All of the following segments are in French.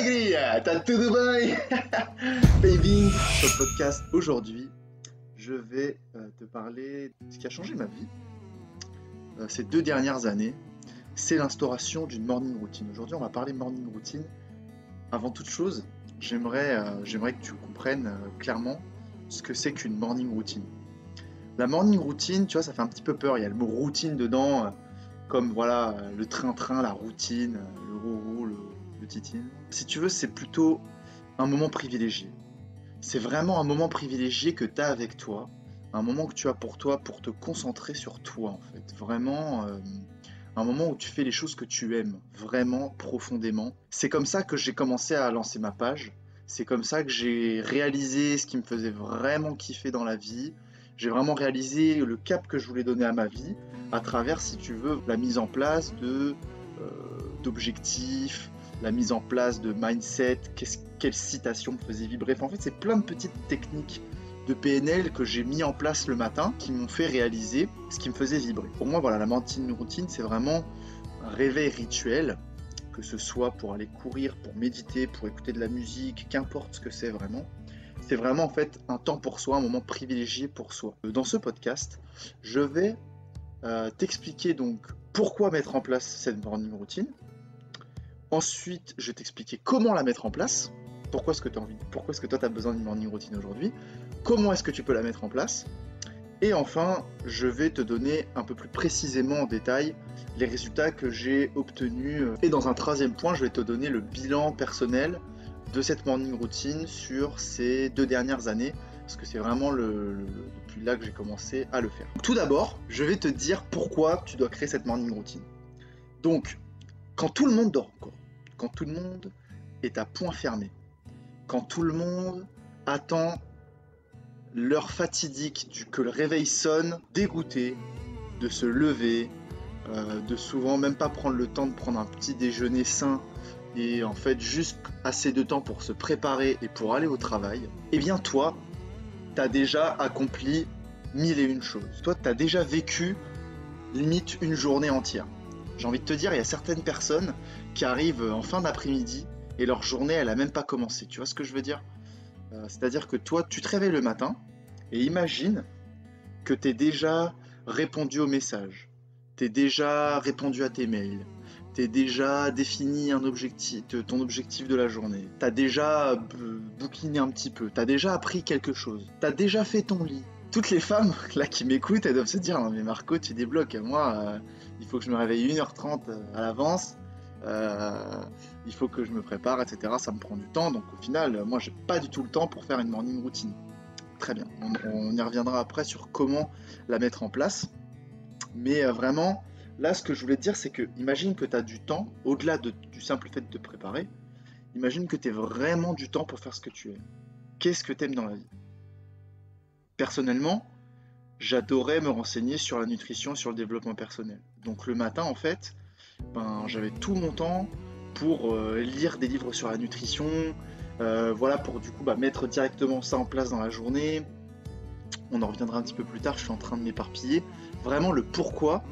alegria, tá tudo bem? Bem-vindo au podcast. Aujourd'hui, je vais te parler de ce qui a changé ma vie ces 2 dernières années. C'est l'instauration d'une morning routine. Aujourd'hui, on va parler morning routine. Avant toute chose, j'aimerais que tu comprennes clairement ce que c'est qu'une morning routine. La morning routine, tu vois, ça fait un petit peu peur. Il y a le mot routine dedans, comme voilà, le train-train, la routine, le rourou, le titine. Si tu veux, c'est plutôt un moment privilégié. C'est vraiment un moment privilégié que tu as avec toi, un moment que tu as pour toi pour te concentrer sur toi en fait. Vraiment un moment où tu fais les choses que tu aimes, vraiment profondément. C'est comme ça que j'ai commencé à lancer ma page. C'est comme ça que j'ai réalisé ce qui me faisait vraiment kiffer dans la vie. J'ai vraiment réalisé le cap que je voulais donner à ma vie à travers, si tu veux, la mise en place d'objectifs, la mise en place de mindset, quelle citation me faisait vibrer. Enfin, en fait, c'est plein de petites techniques de PNL que j'ai mis en place le matin qui m'ont fait réaliser ce qui me faisait vibrer. Pour moi, voilà, la morning routine, c'est vraiment un réveil rituel, que ce soit pour aller courir, pour méditer, pour écouter de la musique, qu'importe ce que c'est vraiment. C'est vraiment en fait un temps pour soi, un moment privilégié pour soi. Dans ce podcast, je vais t'expliquer donc pourquoi mettre en place cette morning routine. Ensuite, je vais t'expliquer comment la mettre en place. Pourquoi est-ce que toi tu as besoin d'une morning routine aujourd'hui? Comment est-ce que tu peux la mettre en place? Et enfin, je vais te donner un peu plus précisément en détail les résultats que j'ai obtenus. Et dans un 13e point, je vais te donner le bilan personnel de cette morning routine sur ces 2 dernières années, parce que c'est vraiment depuis là que j'ai commencé à le faire. Tout d'abord, je vais te dire pourquoi tu dois créer cette morning routine. Donc, quand tout le monde dort encore, quand tout le monde est à point fermé, quand tout le monde attend l'heure fatidique que le réveil sonne, dégoûté de se lever, de souvent même pas prendre le temps de prendre un petit déjeuner sain, et en fait juste assez de temps pour se préparer et pour aller au travail, eh bien toi, t'as déjà accompli 1001 choses. Toi, t'as déjà vécu limite une journée entière. J'ai envie de te dire, il y a certaines personnes qui arrivent en fin d'après-midi et leur journée, elle a même pas commencé. Tu vois ce que je veux dire? C'est-à-dire que toi, tu te réveilles le matin et imagine que t'es déjà répondu aux messages, t'es déjà répondu à tes mails, t'es déjà défini ton objectif de la journée, t'as déjà bouquiné un petit peu, t'as déjà appris quelque chose, t'as déjà fait ton lit. Toutes les femmes là qui m'écoutent, elles doivent se dire « Non mais Marco, tu débloques, moi, il faut que je me réveille 1h30 à l'avance, il faut que je me prépare, etc. Ça me prend du temps, donc au final, moi j'ai pas du tout le temps pour faire une morning routine. » Très bien, on y reviendra après sur comment la mettre en place, mais vraiment... Là, ce que je voulais te dire, c'est que imagine que tu as du temps, au-delà du simple fait de te préparer, imagine que tu aies vraiment du temps pour faire ce que tu aimes. Qu'est-ce que tu aimes dans la vie? Personnellement, j'adorais me renseigner sur la nutrition, sur le développement personnel. Donc le matin, en fait, j'avais tout mon temps pour lire des livres sur la nutrition, voilà, pour du coup mettre directement ça en place dans la journée. On en reviendra un petit peu plus tard, je suis en train de m'éparpiller. Vraiment, le pourquoi,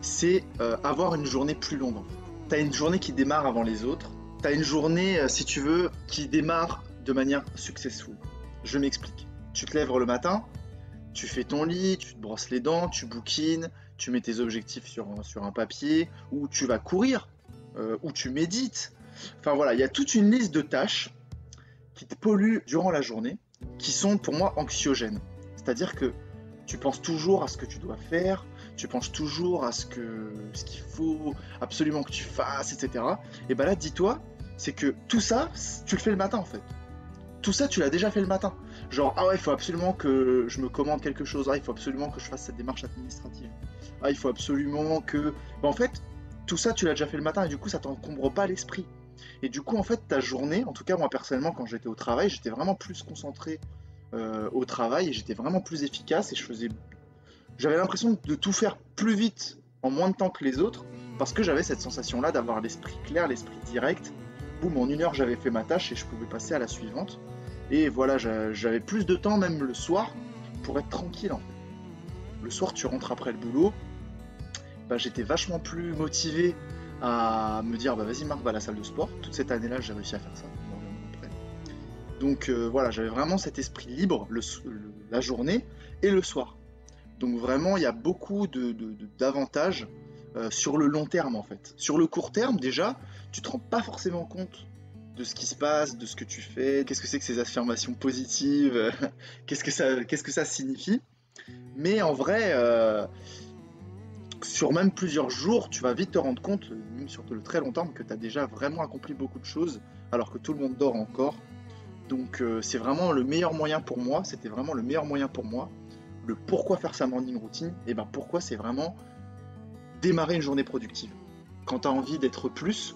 c'est avoir une journée plus longue. Tu as une journée qui démarre avant les autres. Tu as une journée, si tu veux, qui démarre de manière successful. Je m'explique. Tu te lèves le matin, tu fais ton lit, tu te brosses les dents, tu bouquines, tu mets tes objectifs sur un papier, ou tu vas courir, ou tu médites. Enfin voilà, il y a toute une liste de tâches qui te polluent durant la journée, qui sont pour moi anxiogènes. C'est-à-dire que tu penses toujours à ce que tu dois faire, tu penses toujours à ce qu'il faut absolument que tu fasses, etc. Et là, dis-toi, c'est que tout ça, tu le fais le matin en fait. Tout ça, tu l'as déjà fait le matin. Genre, ah ouais, il faut absolument que je me commande quelque chose, ah, il faut absolument que je fasse cette démarche administrative, ah, il faut absolument que... en fait, tout ça, tu l'as déjà fait le matin et du coup, ça t'encombre pas l'esprit. Et du coup, en fait, ta journée, en tout cas moi personnellement, quand j'étais au travail, j'étais vraiment plus concentré au travail et j'étais vraiment plus efficace et j'avais l'impression de tout faire plus vite en moins de temps que les autres parce que j'avais cette sensation-là d'avoir l'esprit clair, l'esprit direct. Boum, en 1 heure, j'avais fait ma tâche et je pouvais passer à la suivante. Et voilà, j'avais plus de temps, même le soir, pour être tranquille en fait. Le soir, tu rentres après le boulot, j'étais vachement plus motivé à me dire, bah vas-y Marc, va à la salle de sport. Toute cette année-là, j'ai réussi à faire ça. Donc voilà, j'avais vraiment cet esprit libre la journée et le soir. Donc vraiment, il y a beaucoup d'avantages sur le long terme en fait. Sur le court terme, déjà, tu te rends pas forcément compte de ce qui se passe, de ce que tu fais, qu'est-ce que c'est que ces affirmations positives, qu'est-ce que ça signifie. Mais en vrai, sur même plusieurs jours, tu vas vite te rendre compte, même sur le très long terme, que tu as déjà vraiment accompli beaucoup de choses, alors que tout le monde dort encore. Donc c'est vraiment le meilleur moyen pour moi, c'était vraiment le meilleur moyen pour moi. Le pourquoi faire sa morning routine, et ben pourquoi c'est vraiment démarrer une journée productive. Quand tu as envie d'être plus,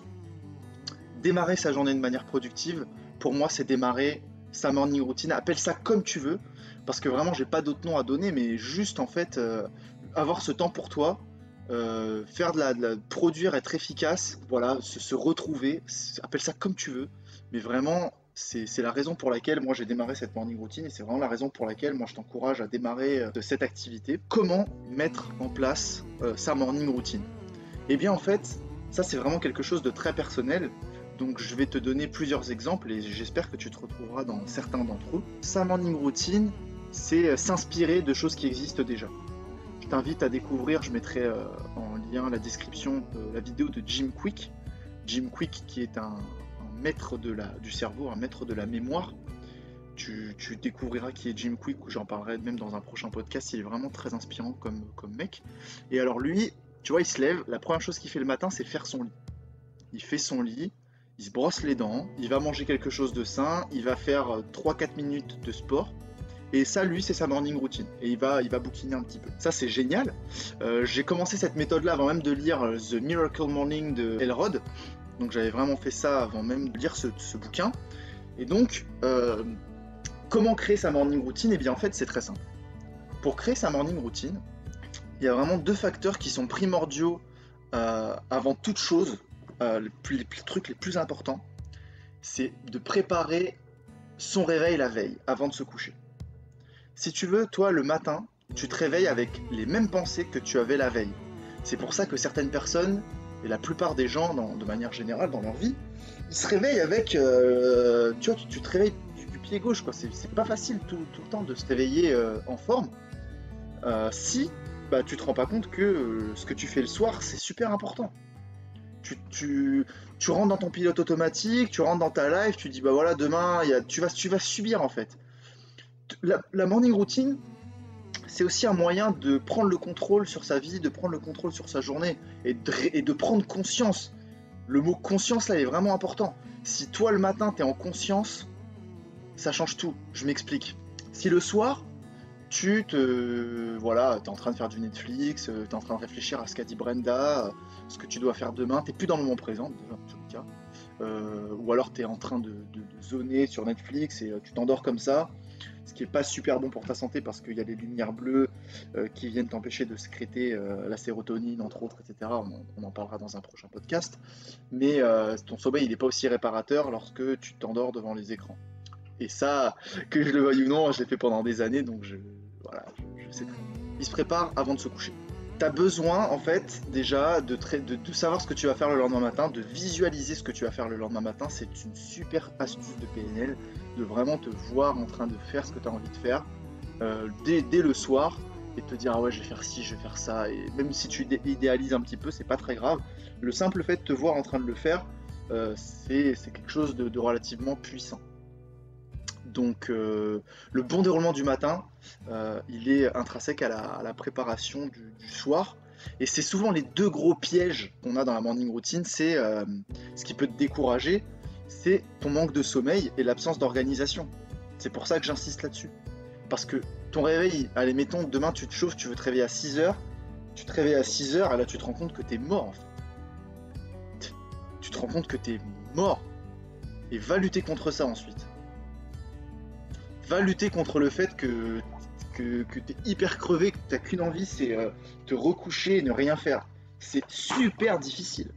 démarrer sa journée de manière productive, pour moi c'est démarrer sa morning routine, appelle ça comme tu veux, parce que vraiment j'ai pas d'autre nom à donner, mais juste en fait avoir ce temps pour toi, faire produire, être efficace, voilà, se retrouver, appelle ça comme tu veux, mais vraiment c'est la raison pour laquelle moi j'ai démarré cette morning routine et c'est vraiment la raison pour laquelle moi je t'encourage à démarrer cette activité. Comment mettre en place sa morning routine? Eh bien en fait, ça c'est vraiment quelque chose de très personnel. Donc je vais te donner plusieurs exemples et j'espère que tu te retrouveras dans certains d'entre eux. Sa morning routine, c'est s'inspirer de choses qui existent déjà. Je t'invite à découvrir, je mettrai en lien la description la vidéo de Jim Kwik. Jim Kwik qui est un maître du cerveau, un maître de la mémoire. Tu découvriras qui est Jim Kwik, j'en parlerai même dans un prochain podcast, il est vraiment très inspirant comme mec. Et alors lui, tu vois, il se lève, la première chose qu'il fait le matin, c'est faire son lit. Il fait son lit, il se brosse les dents, il va manger quelque chose de sain, il va faire 3-4 minutes de sport. Et ça, lui, c'est sa morning routine. Et il va bouquiner un petit peu. Ça, c'est génial. J'ai commencé cette méthode-là avant même de lire The Miracle Morning de Elrod. Donc j'avais vraiment fait ça avant même de lire ce bouquin. Et donc, comment créer sa morning routine? Eh bien en fait c'est très simple. Pour créer sa morning routine, il y a vraiment deux facteurs qui sont primordiaux avant toute chose, les trucs les plus importants, c'est de préparer son réveil la veille, avant de se coucher. Si tu veux, toi le matin, tu te réveilles avec les mêmes pensées que tu avais la veille. C'est pour ça que certaines personnes, et la plupart des gens de manière générale dans leur vie, ils se réveillent avec, tu vois, tu te réveilles du pied gauche, quoi. C'est pas facile tout le temps de se réveiller en forme. Si bah, tu te rends pas compte que ce que tu fais le soir, c'est super important. Tu rentres dans ton pilote automatique, tu rentres dans ta life, tu dis bah voilà, demain, tu vas subir en fait. La morning routine, c'est aussi un moyen de prendre le contrôle sur sa vie, de prendre le contrôle sur sa journée et de prendre conscience. Le mot conscience là est vraiment important. Si toi le matin t'es en conscience, ça change tout. Je m'explique. Si le soir, voilà, t'es en train de faire du Netflix, t'es en train de réfléchir à ce qu'a dit Brenda, ce que tu dois faire demain, t'es plus dans le moment présent, déjà, en tous les cas. Ou alors t'es en train de zoner sur Netflix et tu t'endors comme ça, ce qui est pas super bon pour ta santé parce qu'il y a des lumières bleues qui viennent t'empêcher de sécréter la sérotonine, entre autres, etc. On en parlera dans un prochain podcast. Mais ton sommeil, il n'est pas aussi réparateur lorsque tu t'endors devant les écrans. Et ça, que je le veuille ou non, je l'ai fait pendant des années, donc voilà, je sais très bien. Il se prépare avant de se coucher. Tu as besoin, en fait, déjà, de savoir ce que tu vas faire le lendemain matin, de visualiser ce que tu vas faire le lendemain matin. C'est une super astuce de PNL, de vraiment te voir en train de faire ce que tu as envie de faire dès le soir, et te dire, ah ouais, je vais faire ci, je vais faire ça. Et même si tu idéalises un petit peu, c'est pas très grave. Le simple fait de te voir en train de le faire, c'est quelque chose de relativement puissant. Donc le bon déroulement du matin, il est intrinsèque à la préparation du soir. Et c'est souvent les deux gros pièges qu'on a dans la morning routine, c'est ce qui peut te décourager, c'est ton manque de sommeil et l'absence d'organisation. C'est pour ça que j'insiste là-dessus. Parce que ton réveil, allez mettons, demain tu te chauffes, tu veux te réveiller à 6h, tu te réveilles à 6h et là tu te rends compte que t'es mort en fait. Tu te rends compte que t'es mort. Et va lutter contre ça ensuite. Va lutter contre le fait que t'es hyper crevé, que t'as qu'une envie, c'est te recoucher et ne rien faire. C'est super difficile.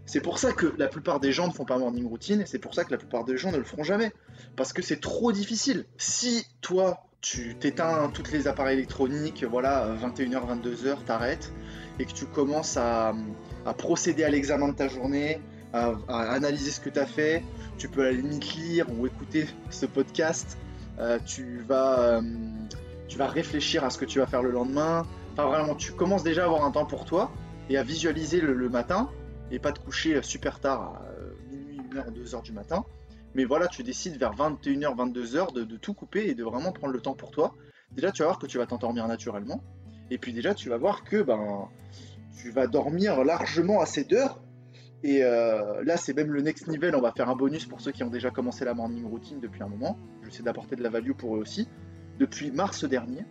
C'est pour ça que la plupart des gens ne font pas morning routine, et c'est pour ça que la plupart des gens ne le feront jamais. Parce que c'est trop difficile. Si toi, tu t'éteins tous les appareils électroniques, voilà, 21h, 22h, t'arrêtes, et que tu commences à à procéder à l'examen de ta journée, à analyser ce que tu as fait. Tu peux à la limite lire ou écouter ce podcast. Tu vas réfléchir à ce que tu vas faire le lendemain. Enfin vraiment, tu commences déjà à avoir un temps pour toi et à visualiser le matin et pas te coucher super tard à minuit, 1h, 2h du matin. Mais voilà, tu décides vers 21h, 22h de tout couper et de vraiment prendre le temps pour toi. Déjà, tu vas voir que tu vas t'endormir naturellement. Et puis déjà, tu vas voir que tu vas dormir largement assez d'heures. Et là, c'est même le next level. On va faire un bonus pour ceux qui ont déjà commencé la morning routine depuis un moment. J'essaie d'apporter de la value pour eux aussi. Depuis mars dernier,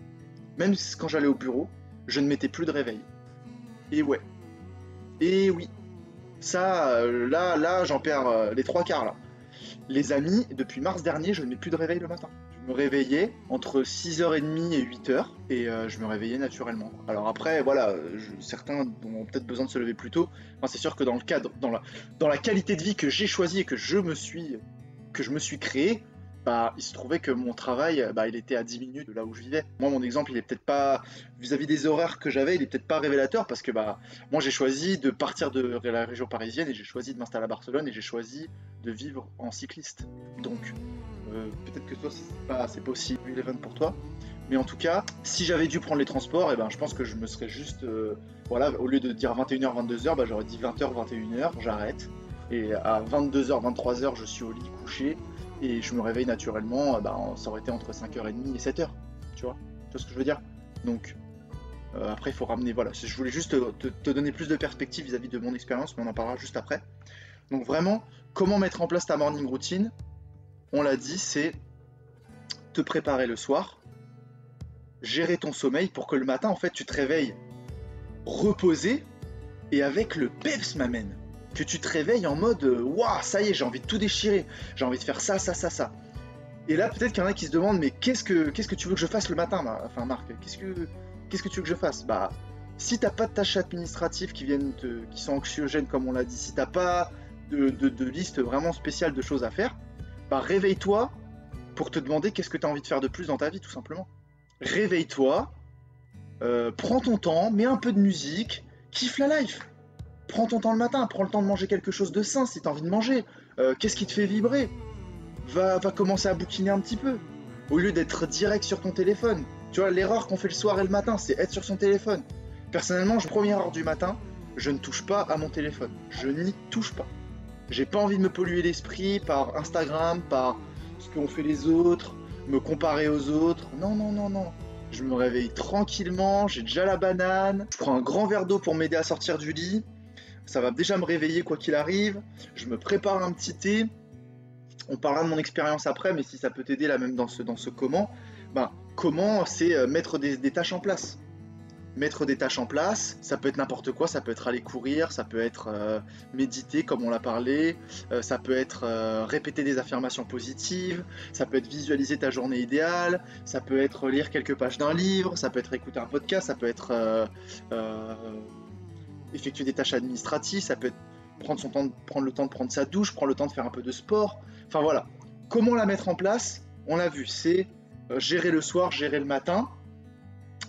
même quand j'allais au bureau, je ne mettais plus de réveil. Et ouais. Et oui. Ça, là, j'en perds les 3 quarts là. Les amis, depuis mars dernier, je ne mets plus de réveil le matin. Je me réveillais entre 6h30 et 8h et je me réveillais naturellement. Alors après, voilà, certains ont peut-être besoin de se lever plus tôt. Enfin, c'est sûr que dans le cadre, dans la qualité de vie que j'ai choisie et que je me suis créé, il se trouvait que mon travail, il était à 10 minutes de là où je vivais. Moi, mon exemple, il est peut-être pas, vis-à-vis des horaires que j'avais, il est peut-être pas révélateur parce que moi, j'ai choisi de partir de la région parisienne et j'ai choisi de m'installer à Barcelone et j'ai choisi de vivre en cycliste. Donc, peut-être que toi, c'est pas aussi relevant pour toi. Mais en tout cas, si j'avais dû prendre les transports, je pense que je me serais juste, au lieu de dire 21h, 22h, j'aurais dit 20h, 21h, j'arrête. Et à 22h, 23h, je suis au lit couché. Et je me réveille naturellement, ça aurait été entre 5h30 et 7h, tu vois ce que je veux dire? Donc, après il faut ramener, voilà, je voulais juste te donner plus de perspective vis-à-vis de mon expérience, mais on en parlera juste après. Donc vraiment, comment mettre en place ta morning routine? On l'a dit, c'est te préparer le soir, gérer ton sommeil pour que le matin, en fait, tu te réveilles reposé et avec le peps, m'amène. Que tu te réveilles en mode waouh, ça y est, j'ai envie de tout déchirer, j'ai envie de faire ça. Et là, peut-être qu'il y en a qui se demandent, mais qu'est-ce que tu veux que je fasse le matin, Marc? Qu'est-ce que tu veux que je fasse? Si t'as pas de tâches administratives qui sont anxiogènes, comme on l'a dit, si t'as pas de liste vraiment spéciale de choses à faire, réveille-toi pour te demander qu'est-ce que tu as envie de faire de plus dans ta vie, tout simplement. Réveille-toi, prends ton temps, mets un peu de musique, kiffe la life. Prends ton temps le matin, prends le temps de manger quelque chose de sain si tu as envie de manger. Qu'est-ce qui te fait vibrer? Va commencer à bouquiner un petit peu. Au lieu d'être direct sur ton téléphone. Tu vois, l'erreur qu'on fait le soir et le matin, c'est être sur son téléphone. Personnellement, première heure du matin, je ne touche pas à mon téléphone. Je n'y touche pas. J'ai pas envie de me polluer l'esprit par Instagram, par ce qu'ont fait les autres, me comparer aux autres. Non. Je me réveille tranquillement, j'ai déjà la banane, je prends un grand verre d'eau pour m'aider à sortir du lit. Ça va déjà me réveiller quoi qu'il arrive. Je me prépare un petit thé. On parlera de mon expérience après, mais si ça peut t'aider là même dans ce comment, comment c'est mettre des tâches en place. Mettre des tâches en place, ça peut être n'importe quoi, ça peut être aller courir, ça peut être méditer comme on l'a parlé, ça peut être répéter des affirmations positives, ça peut être visualiser ta journée idéale, ça peut être lire quelques pages d'un livre, ça peut être écouter un podcast, ça peut être effectuer des tâches administratives, ça peut être prendre le temps de prendre sa douche, prendre le temps de faire un peu de sport. Enfin voilà, comment la mettre en place? On l'a vu, c'est gérer le soir, gérer le matin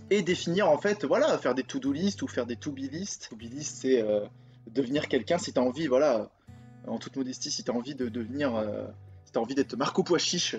et définir en fait, voilà, faire des to-do list ou faire des to-be list. To-be list, c'est devenir quelqu'un si tu as envie, voilà, en toute modestie, si tu as envie de devenir, si tu as envie d'être Marco Pois Chiche,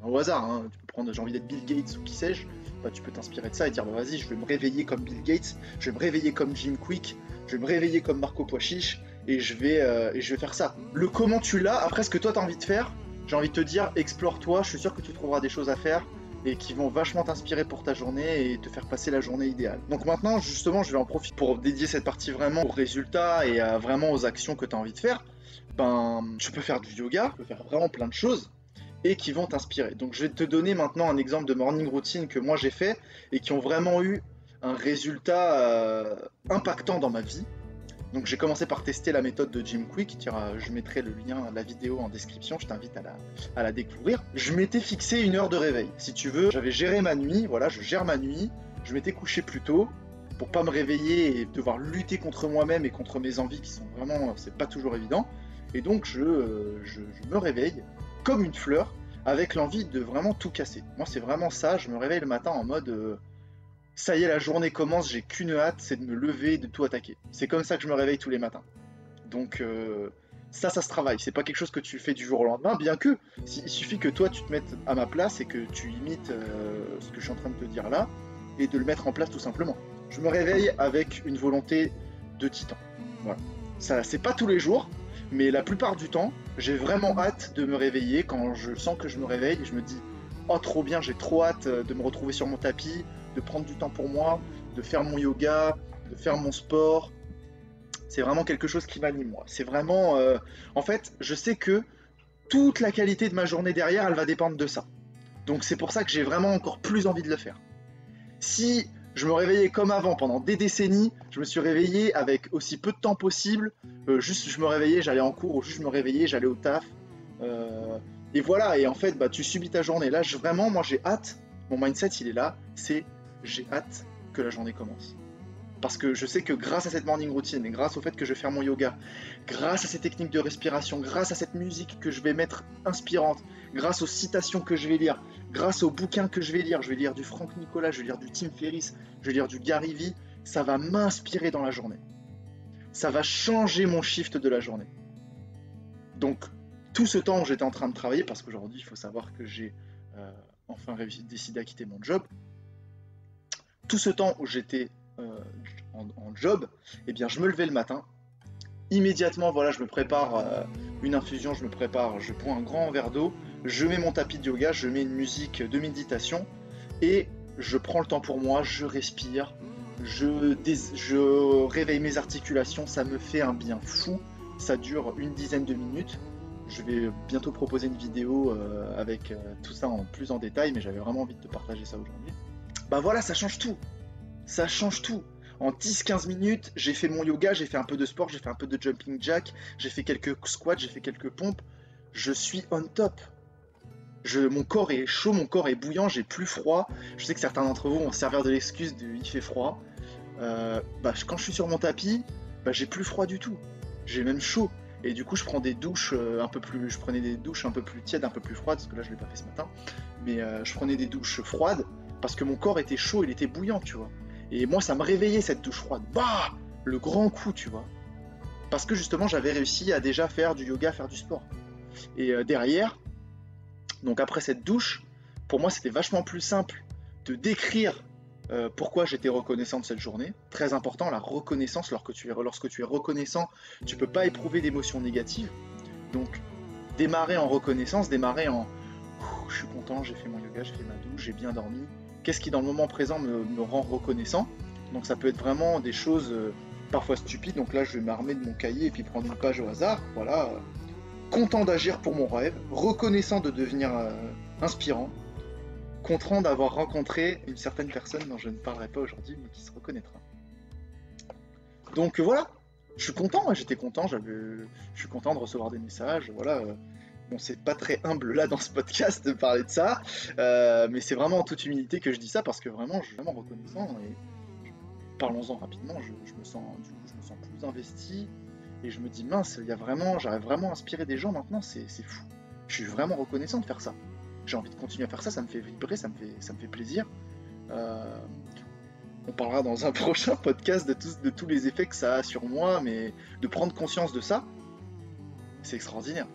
au hasard, hein, tu peux prendre, j'ai envie d'être Bill Gates ou qui sais-je, tu peux t'inspirer de ça et dire vas-y, je vais me réveiller comme Bill Gates, je vais me réveiller comme Jim Quick, je vais me réveiller comme Marco Pois Chiche et je vais faire ça. Le comment tu l'as, après ce que toi tu as envie de faire, j'ai envie de te dire, explore-toi, je suis sûr que tu trouveras des choses à faire et qui vont vachement t'inspirer pour ta journée et te faire passer la journée idéale. Donc maintenant, justement, je vais en profiter pour dédier cette partie vraiment aux résultats et vraiment aux actions que tu as envie de faire. Tu peux faire du yoga, tu peux faire vraiment plein de choses et qui vont t'inspirer. Donc je vais te donner maintenant un exemple de morning routine que moi j'ai fait et qui ont vraiment eu un résultat impactant dans ma vie. Donc j'ai commencé par tester la méthode de Jim Quick, je mettrai le lien, la vidéo en description, je t'invite à la découvrir. Je m'étais fixé une heure de réveil, si tu veux, j'avais géré ma nuit, voilà, je gère ma nuit, je m'étais couché plus tôt pour pas me réveiller et devoir lutter contre moi-même et contre mes envies qui sont vraiment, c'est pas toujours évident. Et donc je me réveille comme une fleur avec l'envie de vraiment tout casser. Moi c'est vraiment ça, je me réveille le matin en mode Ça y est, la journée commence, j'ai qu'une hâte, c'est de me lever et de tout attaquer. C'est comme ça que je me réveille tous les matins. Donc ça se travaille. C'est pas quelque chose que tu fais du jour au lendemain, bien que il suffit que toi tu te mettes à ma place et que tu imites ce que je suis en train de te dire là et de le mettre en place tout simplement. Je me réveille avec une volonté de titan. Voilà. Ça, c'est pas tous les jours, mais la plupart du temps, j'ai vraiment hâte de me réveiller. Quand je sens que je me réveille, je me dis oh trop bien, j'ai trop hâte de me retrouver sur mon tapis, de prendre du temps pour moi, de faire mon yoga, de faire mon sport. C'est vraiment quelque chose qui m'anime, moi. C'est vraiment... en fait, je sais que toute la qualité de ma journée derrière, elle va dépendre de ça. Donc c'est pour ça que j'ai vraiment encore plus envie de le faire. Si je me réveillais comme avant pendant des décennies, je me suis réveillé avec aussi peu de temps possible, juste je me réveillais, j'allais en cours, ou juste je me réveillais, j'allais au taf. Et voilà, et en fait, bah, tu subis ta journée. Là, vraiment, moi j'ai hâte, mon mindset il est là, c'est j'ai hâte que la journée commence. Parce que je sais que grâce à cette morning routine, et grâce au fait que je vais faire mon yoga, grâce à ces techniques de respiration, grâce à cette musique que je vais mettre inspirante, grâce aux citations que je vais lire, grâce aux bouquins que je vais lire du Franck Nicolas, je vais lire du Tim Ferriss, je vais lire du Gary Vee, ça va m'inspirer dans la journée. Ça va changer mon shift de la journée. Donc, tout ce temps où j'étais en train de travailler, parce qu'aujourd'hui, il faut savoir que j'ai enfin décidé à quitter mon job, tout ce temps où j'étais en job, eh bien je me levais le matin, immédiatement voilà, je me prépare une infusion, je prends un grand verre d'eau, je mets mon tapis de yoga, je mets une musique de méditation et je prends le temps pour moi, je respire, je réveille mes articulations, ça me fait un bien fou, ça dure une dizaine de minutes. Je vais bientôt proposer une vidéo avec tout ça en plus en détail, mais j'avais vraiment envie de te partager ça aujourd'hui. Bah voilà, ça change tout. Ça change tout. En 10-15 minutes, j'ai fait mon yoga, j'ai fait un peu de sport, j'ai fait un peu de jumping jack, j'ai fait quelques squats, j'ai fait quelques pompes. Je suis on top. Mon corps est chaud, mon corps est bouillant, j'ai plus froid. Je sais que certains d'entre vous vont se servir de l'excuse de il fait froid. Quand je suis sur mon tapis, j'ai plus froid du tout. J'ai même chaud. Et du coup, je prends des douches je prenais des douches un peu plus tièdes, un peu plus froides, parce que là, je l'ai pas fait ce matin. Mais je prenais des douches froides parce que mon corps était chaud, il était bouillant, tu vois. Et moi, ça me réveillait cette douche froide. Bah, le grand coup, tu vois. Parce que justement, j'avais réussi à déjà faire du yoga, faire du sport. Et derrière, donc après cette douche, pour moi, c'était vachement plus simple de décrire pourquoi j'étais reconnaissant de cette journée. Très important, la reconnaissance. Lorsque tu es reconnaissant, tu peux pas éprouver d'émotions négatives. Donc, démarrer en reconnaissance, démarrer en je suis content, j'ai fait mon yoga, j'ai fait ma douche, j'ai bien dormi. Qu'est-ce qui dans le moment présent me rend reconnaissant? Donc ça peut être vraiment des choses parfois stupides. Donc là je vais m'armer de mon cahier et puis prendre une page au hasard. Voilà, content d'agir pour mon rêve, reconnaissant de devenir inspirant, content d'avoir rencontré une certaine personne dont je ne parlerai pas aujourd'hui mais qui se reconnaîtra. Donc voilà, je suis content, j'étais content, je suis content de recevoir des messages, voilà. Bon, c'est pas très humble là dans ce podcast de parler de ça, mais c'est vraiment en toute humilité que je dis ça parce que vraiment je suis vraiment reconnaissant et parlons-en rapidement, je me sens plus investi et je me dis mince, j'arrive vraiment à inspirer des gens maintenant, c'est fou. Je suis vraiment reconnaissant de faire ça. J'ai envie de continuer à faire ça, ça me fait vibrer, ça me fait plaisir. On parlera dans un prochain podcast de tous les effets que ça a sur moi, mais de prendre conscience de ça, c'est extraordinaire.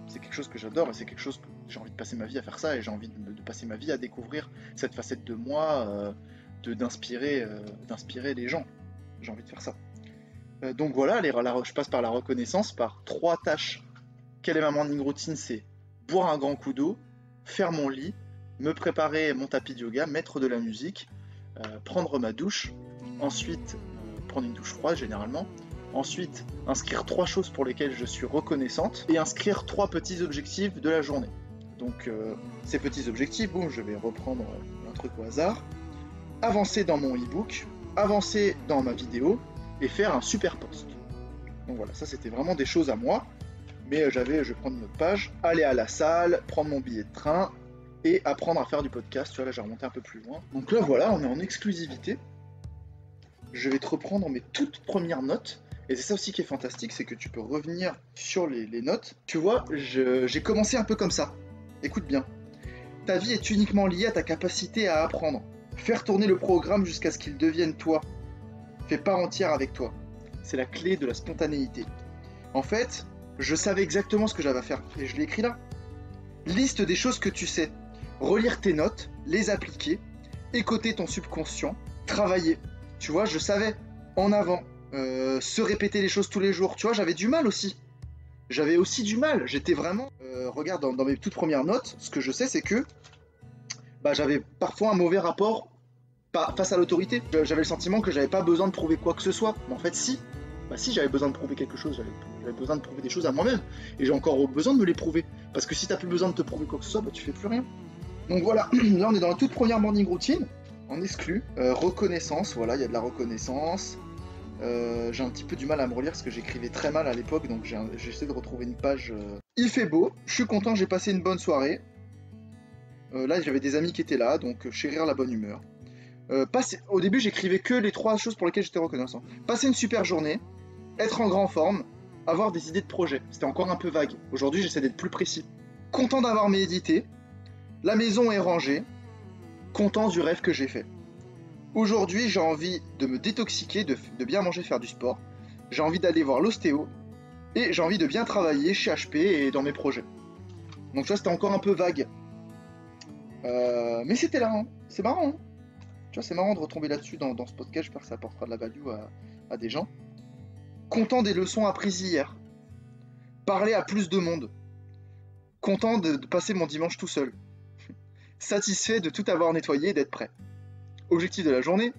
C'est quelque chose que j'adore et c'est quelque chose que j'ai envie de passer ma vie à faire ça et j'ai envie de passer ma vie à découvrir cette facette de moi, d'inspirer les gens. J'ai envie de faire ça. Donc voilà, je passe par la reconnaissance, par 3 tâches. Quelle est ma morning routine? C'est boire un grand coup d'eau, faire mon lit, me préparer mon tapis de yoga, mettre de la musique, prendre ma douche, ensuite prendre une douche froide généralement, ensuite inscrire 3 choses pour lesquelles je suis reconnaissante et inscrire 3 petits objectifs de la journée. Donc ces petits objectifs, bon, je vais reprendre un truc au hasard, avancer dans mon e-book, avancer dans ma vidéo et faire un super post. Donc voilà, ça c'était vraiment des choses à moi, mais je vais prendre une autre page, aller à la salle, prendre mon billet de train et apprendre à faire du podcast. Tu vois, là j'ai remonté un peu plus loin. Donc là voilà, on est en exclusivité. Je vais te reprendre mes toutes premières notes. Et c'est ça aussi qui est fantastique, c'est que tu peux revenir sur les notes. Tu vois, j'ai commencé un peu comme ça. Écoute bien. Ta vie est uniquement liée à ta capacité à apprendre. Faire tourner le programme jusqu'à ce qu'il devienne toi. Fais part entière avec toi. C'est la clé de la spontanéité. En fait, je savais exactement ce que j'avais à faire et je l'ai écrit là. Liste des choses que tu sais. Relire tes notes, les appliquer, écouter ton subconscient, travailler. Tu vois, je savais en avant. Se répéter les choses tous les jours. Tu vois, j'avais du mal aussi. J'avais aussi du mal. J'étais vraiment... regarde, dans mes toutes premières notes, ce que je sais, c'est que j'avais parfois un mauvais rapport face à l'autorité. J'avais le sentiment que j'avais pas besoin de prouver quoi que ce soit. Mais en fait, si. Si, j'avais besoin de prouver quelque chose. J'avais besoin de prouver des choses à moi-même. Et j'ai encore besoin de me les prouver. Parce que si t'as plus besoin de te prouver quoi que ce soit, tu fais plus rien. Donc voilà, là on est dans la toute première morning routine. En exclu. Reconnaissance, voilà, il y a de la reconnaissance. J'ai un petit peu du mal à me relire parce que j'écrivais très mal à l'époque, donc j'essaie de retrouver une page. Il fait beau, je suis content, j'ai passé une bonne soirée. Là j'avais des amis qui étaient là, donc chérir la bonne humeur. Au début j'écrivais que les 3 choses pour lesquelles j'étais reconnaissant. Passer une super journée, être en grande forme, avoir des idées de projet. C'était encore un peu vague. Aujourd'hui j'essaie d'être plus précis. Content d'avoir médité, la maison est rangée, content du rêve que j'ai fait. Aujourd'hui, j'ai envie de me détoxiquer, de bien manger, faire du sport. J'ai envie d'aller voir l'ostéo. Et j'ai envie de bien travailler chez HP et dans mes projets. Donc tu vois, c'était encore un peu vague. Mais c'était là, hein. C'est marrant. Hein. Tu vois, c'est marrant de retomber là-dessus dans ce podcast. J'espère que ça apportera de la value à des gens. Content des leçons apprises hier. Parler à plus de monde. Content de passer mon dimanche tout seul. Satisfait de tout avoir nettoyé et d'être prêt. Objectif de la journée,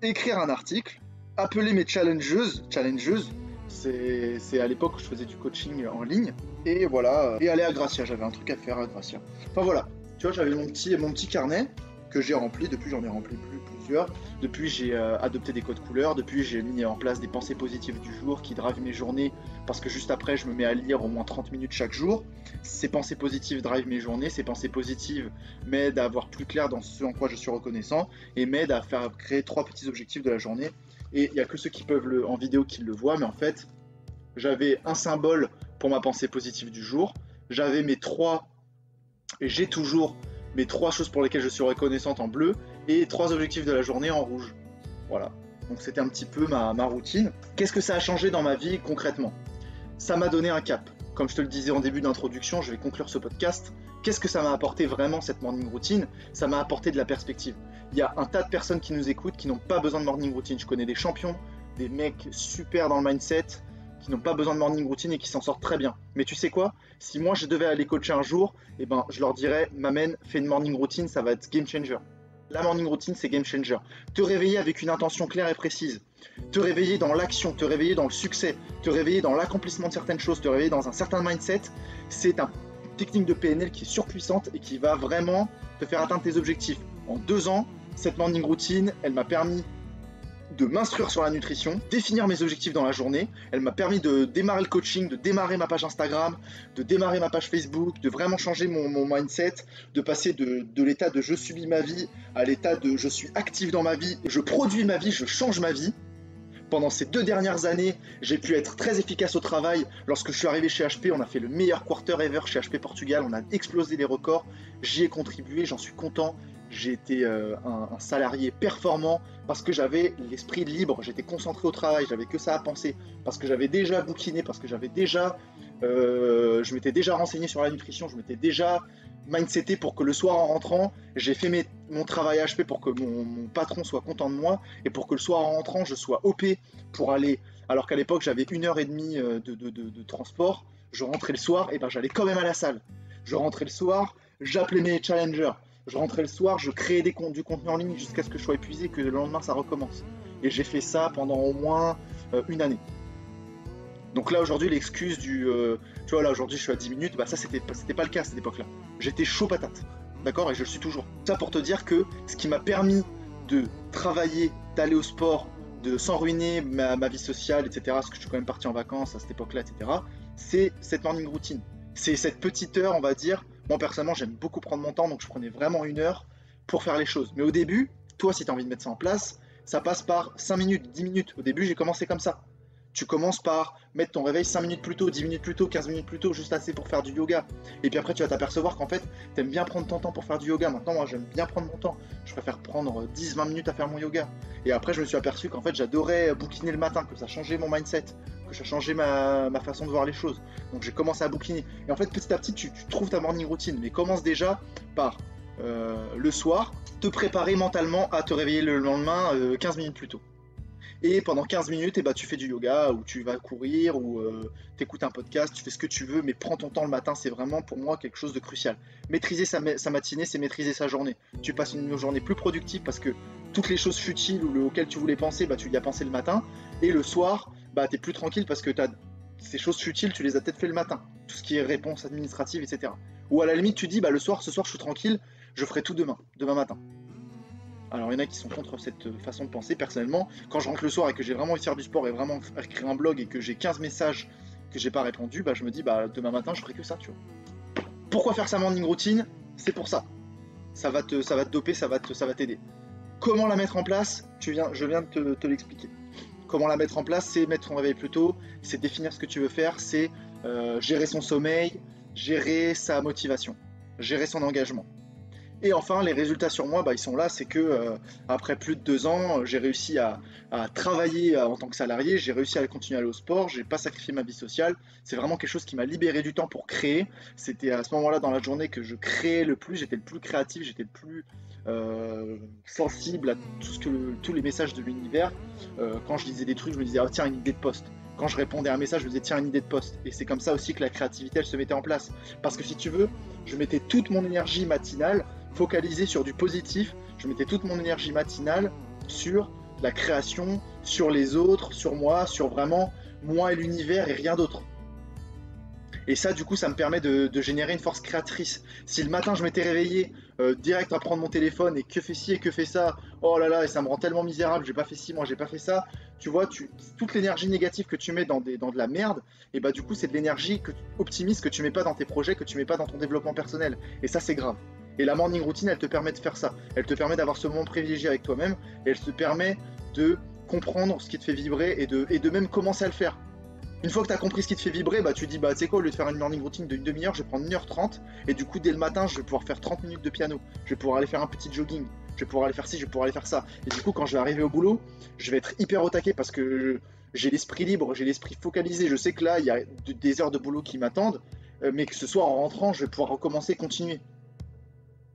écrire un article, appeler mes challengeuses, c'est à l'époque où je faisais du coaching en ligne, et voilà, et aller à Gracia, j'avais un truc à faire à Gracia. Enfin voilà, tu vois, j'avais mon petit carnet que j'ai rempli, depuis j'en ai rempli plusieurs, depuis j'ai adopté des codes couleurs, depuis j'ai mis en place des pensées positives du jour qui drivent mes journées, parce que juste après je me mets à lire au moins 30 minutes chaque jour. Ces pensées positives drivent mes journées, ces pensées positives m'aident à avoir plus clair dans ce en quoi je suis reconnaissant, et m'aident à faire créer 3 petits objectifs de la journée. Et il n'y a que ceux qui peuvent en vidéo qui le voient, mais en fait, j'avais un symbole pour ma pensée positive du jour, j'avais et j'ai toujours mes 3 choses pour lesquelles je suis reconnaissante en bleu, et 3 objectifs de la journée en rouge. Voilà, donc c'était un petit peu ma routine. Qu'est-ce que ça a changé dans ma vie concrètement? Ça m'a donné un cap. Comme je te le disais en début d'introduction, je vais conclure ce podcast. Qu'est-ce que ça m'a apporté vraiment cette morning routine? Ça m'a apporté de la perspective. Il y a un tas de personnes qui nous écoutent qui n'ont pas besoin de morning routine. Je connais des champions, des mecs super dans le mindset, qui n'ont pas besoin de morning routine et qui s'en sortent très bien. Mais tu sais quoi? Si moi je devais aller coacher un jour, je leur dirais, m'amène, fais une morning routine, ça va être game changer. La morning routine, c'est game changer. Te réveiller avec une intention claire et précise. Te réveiller dans l'action, te réveiller dans le succès, te réveiller dans l'accomplissement de certaines choses, te réveiller dans un certain mindset, c'est une technique de PNL qui est surpuissante et qui va vraiment te faire atteindre tes objectifs. En 2 ans, cette morning routine, elle m'a permis de m'instruire sur la nutrition, définir mes objectifs dans la journée. Elle m'a permis de démarrer le coaching, de démarrer ma page Instagram, de démarrer ma page Facebook, de vraiment changer mon mindset, de passer de l'état de je subis ma vie à l'état de je suis actif dans ma vie, je produis ma vie, je change ma vie. Pendant ces 2 dernières années, j'ai pu être très efficace au travail. Lorsque je suis arrivé chez HP, on a fait le meilleur quarter ever chez HP Portugal, on a explosé les records, j'y ai contribué, j'en suis content. J'ai été un salarié performant parce que j'avais l'esprit libre, j'étais concentré au travail, j'avais que ça à penser, parce que j'avais déjà bouquiné, parce que je m'étais déjà renseigné sur la nutrition, je m'étais déjà mindseté pour que le soir en rentrant, j'ai fait mon travail HP pour que mon patron soit content de moi et pour que le soir en rentrant, je sois OP pour aller, alors qu'à l'époque j'avais 1h30 de transport, je rentrais le soir et j'allais quand même à la salle. Je rentrais le soir, j'appelais mes challengers. Je rentrais le soir, je créais du contenu en ligne jusqu'à ce que je sois épuisé et que le lendemain ça recommence. Et j'ai fait ça pendant au moins 1 année. Donc là aujourd'hui l'excuse tu vois là aujourd'hui je suis à 10 minutes, ça c'était pas le cas à cette époque là. J'étais chaud patate, d'accord, et je le suis toujours. Ça pour te dire que ce qui m'a permis de travailler, d'aller au sport, de sans ruiner ma vie sociale, etc. Parce que je suis quand même parti en vacances à cette époque là, etc. C'est cette morning routine. C'est cette petite heure on va dire. Moi personnellement j'aime beaucoup prendre mon temps, donc je prenais vraiment 1 heure pour faire les choses. Mais au début, toi si tu as envie de mettre ça en place, ça passe par 5 minutes, 10 minutes. Au début j'ai commencé comme ça. Tu commences par mettre ton réveil 5 minutes plus tôt, 10 minutes plus tôt, 15 minutes plus tôt, juste assez pour faire du yoga. Et puis après, tu vas t'apercevoir qu'en fait, tu aimes bien prendre ton temps pour faire du yoga. Maintenant, moi, j'aime bien prendre mon temps. Je préfère prendre 10-20 minutes à faire mon yoga. Et après, je me suis aperçu qu'en fait, j'adorais bouquiner le matin, que ça changeait mon mindset, que ça changeait ma façon de voir les choses. Donc, j'ai commencé à bouquiner. Et en fait, petit à petit, tu trouves ta morning routine. Mais commence déjà par le soir, te préparer mentalement à te réveiller le lendemain 15 minutes plus tôt. Et pendant 15 minutes, eh ben, tu fais du yoga, ou tu vas courir, ou tu écoutes un podcast, tu fais ce que tu veux, mais prends ton temps le matin, c'est vraiment pour moi quelque chose de crucial. Maîtriser sa matinée, c'est maîtriser sa journée. Tu passes une journée plus productive parce que toutes les choses futiles auxquelles tu voulais penser, bah, tu y as pensé le matin. Et le soir, bah, tu es plus tranquille parce que ces choses futiles, tu les as peut-être fait le matin. Tout ce qui est réponse administrative, etc. Ou à la limite, tu dis, bah, ce soir, je suis tranquille, je ferai tout demain matin. Alors il y en a qui sont contre cette façon de penser. Personnellement, quand je rentre le soir et que j'ai vraiment envie de faire du sport et vraiment écrire un blog et que j'ai 15 messages que j'ai pas répondu, bah je me dis bah demain matin je ferai que ça, tu vois. Pourquoi faire sa morning routine? C'est pour ça. Ça va te doper, ça va t'aider. Comment la mettre en place? Je viens de te l'expliquer. Comment la mettre en place? C'est mettre son réveil plus tôt, c'est définir ce que tu veux faire, c'est gérer son sommeil, gérer sa motivation, gérer son engagement. Et enfin, les résultats sur moi, bah, ils sont là, c'est que après plus de 2 ans, j'ai réussi à travailler en tant que salarié, j'ai réussi à continuer à aller au sport, j'ai pas sacrifié ma vie sociale. C'est vraiment quelque chose qui m'a libéré du temps pour créer. C'était à ce moment-là dans la journée que je créais le plus, j'étais le plus créatif, j'étais le plus sensible à tous les messages de l'univers. Quand je lisais des trucs, je me disais, oh, tiens, une idée de poste. Quand je répondais à un message, je me disais, tiens, une idée de poste. Et c'est comme ça aussi que la créativité, elle se mettait en place. Parce que si tu veux, je mettais toute mon énergie matinale focalisée sur du positif, je mettais toute mon énergie matinale sur la création, sur les autres, sur moi, sur vraiment moi et l'univers et rien d'autre. Et ça, du coup, ça me permet de générer une force créatrice. Si le matin, je m'étais réveillé direct à prendre mon téléphone et que fait ci et que fait ça, oh là là, et ça me rend tellement misérable, j'ai pas fait ci, moi j'ai pas fait ça, tu vois, toute l'énergie négative que tu mets dans de la merde, et bah du coup, c'est de l'énergie optimiste que tu mets pas dans tes projets, que tu mets pas dans ton développement personnel. Et ça, c'est grave. Et la morning routine, elle te permet de faire ça. Elle te permet d'avoir ce moment privilégié avec toi-même, et elle te permet de comprendre ce qui te fait vibrer et de même commencer à le faire. Une fois que tu as compris ce qui te fait vibrer, bah tu dis bah tu sais quoi, au lieu de faire une morning routine d'une demi-heure, je vais prendre 1h30 et du coup dès le matin je vais pouvoir faire 30 minutes de piano, je vais pouvoir aller faire un petit jogging, je vais pouvoir aller faire ci, je vais pouvoir aller faire ça. Et du coup quand je vais arriver au boulot, je vais être hyper au taquet parce que j'ai l'esprit libre, j'ai l'esprit focalisé, je sais que là il y a des heures de boulot qui m'attendent, mais que ce soir en rentrant je vais pouvoir recommencer, continuer.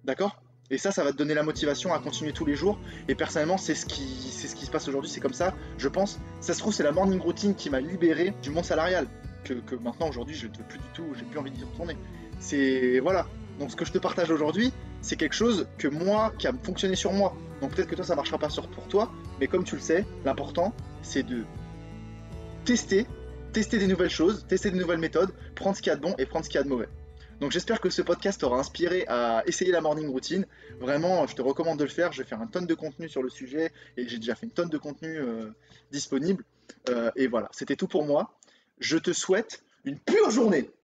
D'accord? Et ça va te donner la motivation à continuer tous les jours. Et personnellement, c'est ce qui se passe aujourd'hui, c'est comme ça, je pense. Ça se trouve, c'est la morning routine qui m'a libéré du monde salarial. Que maintenant, aujourd'hui, je ne veux plus du tout, j'ai plus envie d'y retourner. C'est. Voilà. Donc, ce que je te partage aujourd'hui, c'est quelque chose que moi, qui a fonctionné sur moi. Donc, peut-être que toi, ça ne marchera pas pour toi. Mais comme tu le sais, l'important, c'est de tester, tester des nouvelles choses, tester des nouvelles méthodes, prendre ce qu'il y a de bon et prendre ce qu'il y a de mauvais. Donc j'espère que ce podcast t'aura inspiré à essayer la morning routine. Vraiment, je te recommande de le faire. Je vais faire une tonne de contenu sur le sujet et j'ai déjà fait une tonne de contenu disponible. Et voilà, c'était tout pour moi. Je te souhaite une pure journée.